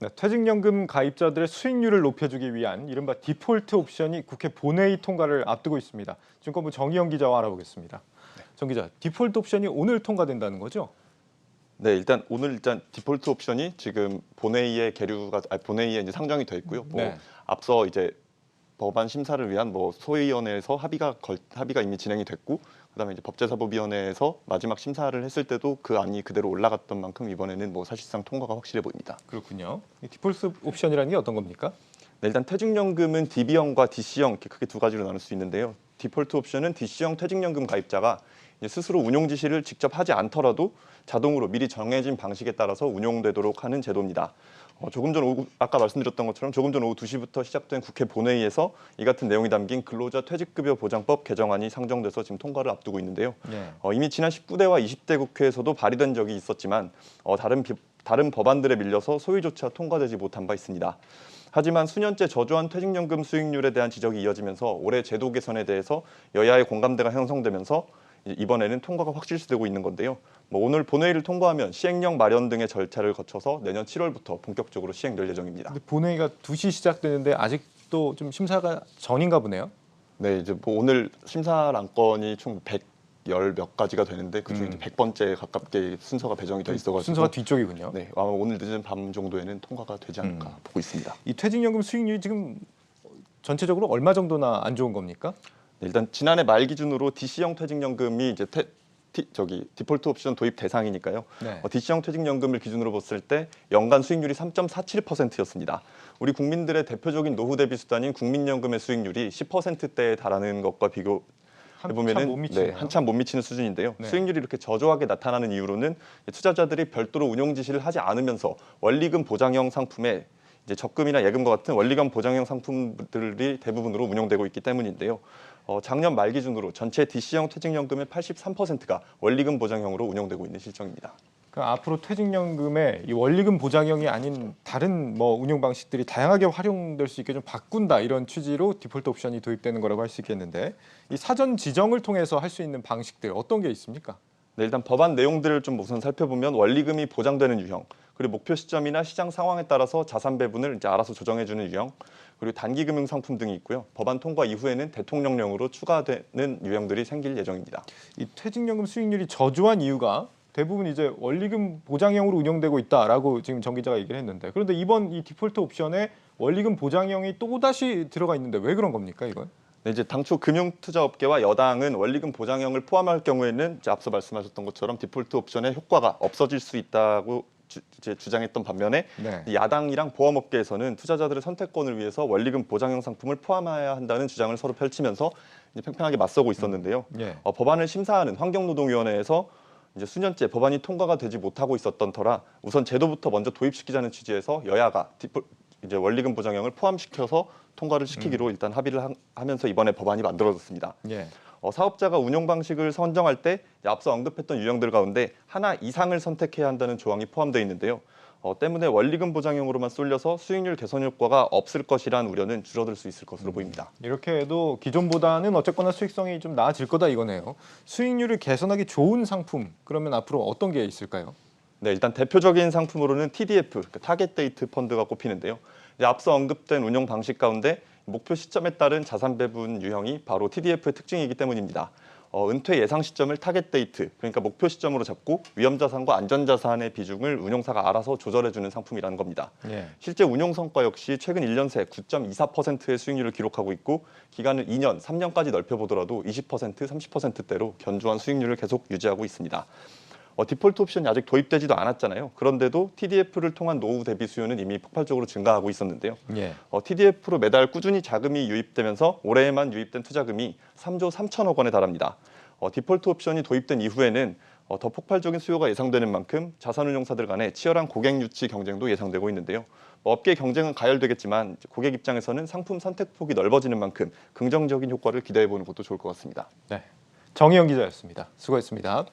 네, 퇴직연금 가입자들의 수익률을 높여주기 위한 이른바 디폴트 옵션이 국회 본회의 통과를 앞두고 있습니다. 증권부 정의영 기자와 알아보겠습니다. 정 기자, 디폴트 옵션이 오늘 통과된다는 거죠? 네, 오늘 디폴트 옵션이 지금 본회의에 이제 상정이 돼 있고요. 네. 앞서 이제 법안 심사를 위한 소위원회에서 합의가 이미 진행이 됐고, 그다음에 이제 법제사법위원회에서 마지막 심사를 했을 때도 그 안이 그대로 올라갔던 만큼 이번에는 사실상 통과가 확실해 보입니다. 그렇군요. 이 디폴트 옵션이라는 게 어떤 겁니까? 네, 일단 퇴직연금은 DB형과 DC형 이렇게 크게 두 가지로 나눌 수 있는데요. 디폴트 옵션은 DC형 퇴직연금 가입자가 이제 스스로 운용 지시를 직접 하지 않더라도 자동으로 미리 정해진 방식에 따라서 운용되도록 하는 제도입니다. 아까 말씀드렸던 것처럼 조금 전 오후 2시부터 시작된 국회 본회의에서 이 같은 내용이 담긴 근로자 퇴직급여 보장법 개정안이 상정돼서 지금 통과를 앞두고 있는데요. 네. 이미 지난 19대와 20대 국회에서도 발의된 적이 있었지만 다른 법안들에 밀려서 소위조차 통과되지 못한 바 있습니다. 하지만 수년째 저조한 퇴직연금 수익률에 대한 지적이 이어지면서 올해 제도 개선에 대해서 여야의 공감대가 형성되면서 이번에는 통과가 확실시되고 있는 건데요. 오늘 본회의를 통과하면 시행령 마련 등의 절차를 거쳐서 내년 7월부터 본격적으로 시행될 예정입니다. 근데 본회의가 2시 시작되는데 아직도 좀 심사가 전인가 보네요. 네, 이제 오늘 심사 안건이 총 110 몇 가지가 되는데 그중에 100번째 가깝게 순서가 배정이 돼 있어가지고 순서가 뒤쪽이군요. 네, 아마 오늘 늦은 밤 정도에는 통과가 되지 않을까 보고 있습니다. 이 퇴직연금 수익률이 지금 전체적으로 얼마 정도나 안 좋은 겁니까? 네, 일단 지난해 말 기준으로 DC형 퇴직연금이 이제 디폴트 옵션 도입 대상이니까요. 네. DC형 퇴직연금을 기준으로 봤을 때 연간 수익률이 3.47%였습니다. 우리 국민들의 대표적인 노후 대비 수단인 국민연금의 수익률이 10%대에 달하는 것과 비교해보면은 한참 못 미치는 수준인데요. 네. 수익률이 이렇게 저조하게 나타나는 이유로는 투자자들이 별도로 운용 지시를 하지 않으면서 원리금 보장형 상품에 이제 적금이나 예금과 같은 원리금 보장형 상품들이 대부분으로 운용되고 있기 때문인데요. 작년 말 기준으로 전체 DC형 퇴직연금의 83%가 원리금 보장형으로 운용되고 있는 실정입니다. 그러니까 앞으로 퇴직연금에 이 원리금 보장형이 아닌 다른 운용 방식들이 다양하게 활용될 수 있게 좀 바꾼다 이런 취지로 디폴트 옵션이 도입되는 거라고 할 수 있겠는데 이 사전 지정을 통해서 할 수 있는 방식들 어떤 게 있습니까? 네, 일단 법안 내용들을 좀 우선 살펴보면 원리금이 보장되는 유형, 그리고 목표 시점이나 시장 상황에 따라서 자산 배분을 이제 알아서 조정해주는 유형, 그리고 단기 금융 상품 등이 있고요. 법안 통과 이후에는 대통령령으로 추가되는 유형들이 생길 예정입니다. 이 퇴직연금 수익률이 저조한 이유가 대부분 이제 원리금 보장형으로 운영되고 있다라고 지금 정 기자가 얘기를 했는데 그런데 이번 이 디폴트 옵션에 원리금 보장형이 또 다시 들어가 있는데 왜 그런 겁니까 이건? 네, 이제 당초 금융투자업계와 여당은 원리금 보장형을 포함할 경우에는 이제 앞서 말씀하셨던 것처럼 디폴트 옵션의 효과가 없어질 수 있다고 주장했던 반면에 네. 야당이랑 보험업계에서는 투자자들의 선택권을 위해서 원리금 보장형 상품을 포함해야 한다는 주장을 서로 펼치면서 이제 팽팽하게 맞서고 있었는데요. 예. 법안을 심사하는 환경노동위원회에서 이제 수년째 법안이 통과가 되지 못하고 있었던 터라 우선 제도부터 먼저 도입시키자는 취지에서 여야가 이제 원리금 보장형을 포함시켜서 통과를 시키기로 일단 합의를 하면서 이번에 법안이 만들어졌습니다. 예. 사업자가 운용 방식을 선정할 때 앞서 언급했던 유형들 가운데 하나 이상을 선택해야 한다는 조항이 포함되어 있는데요. 때문에 원리금 보장형으로만 쏠려서 수익률 개선 효과가 없을 것이란 우려는 줄어들 수 있을 것으로 보입니다. 이렇게 해도 기존보다는 어쨌거나 수익성이 좀 나아질 거다 이거네요. 수익률을 개선하기 좋은 상품 그러면 앞으로 어떤 게 있을까요? 네, 일단 대표적인 상품으로는 TDF, 타겟 데이트 펀드가 꼽히는데요. 이제 앞서 언급된 운용 방식 가운데 목표 시점에 따른 자산 배분 유형이 바로 TDF의 특징이기 때문입니다. 은퇴 예상 시점을 타겟 데이트, 그러니까 목표 시점으로 잡고 위험 자산과 안전 자산의 비중을 운용사가 알아서 조절해주는 상품이라는 겁니다. 예. 실제 운용 성과 역시 최근 1년 새 9.24%의 수익률을 기록하고 있고 기간을 2년, 3년까지 넓혀보더라도 20%, 30%대로 견조한 수익률을 계속 유지하고 있습니다. 디폴트 옵션이 아직 도입되지도 않았잖아요. 그런데도 TDF를 통한 노후 대비 수요는 이미 폭발적으로 증가하고 있었는데요. 예. TDF로 매달 꾸준히 자금이 유입되면서 올해에만 유입된 투자금이 3조 3천억 원에 달합니다. 디폴트 옵션이 도입된 이후에는 더 폭발적인 수요가 예상되는 만큼 자산운용사들 간의 치열한 고객 유치 경쟁도 예상되고 있는데요. 업계 경쟁은 가열되겠지만 고객 입장에서는 상품 선택폭이 넓어지는 만큼 긍정적인 효과를 기대해보는 것도 좋을 것 같습니다. 네. 정의영 기자였습니다. 수고했습니다.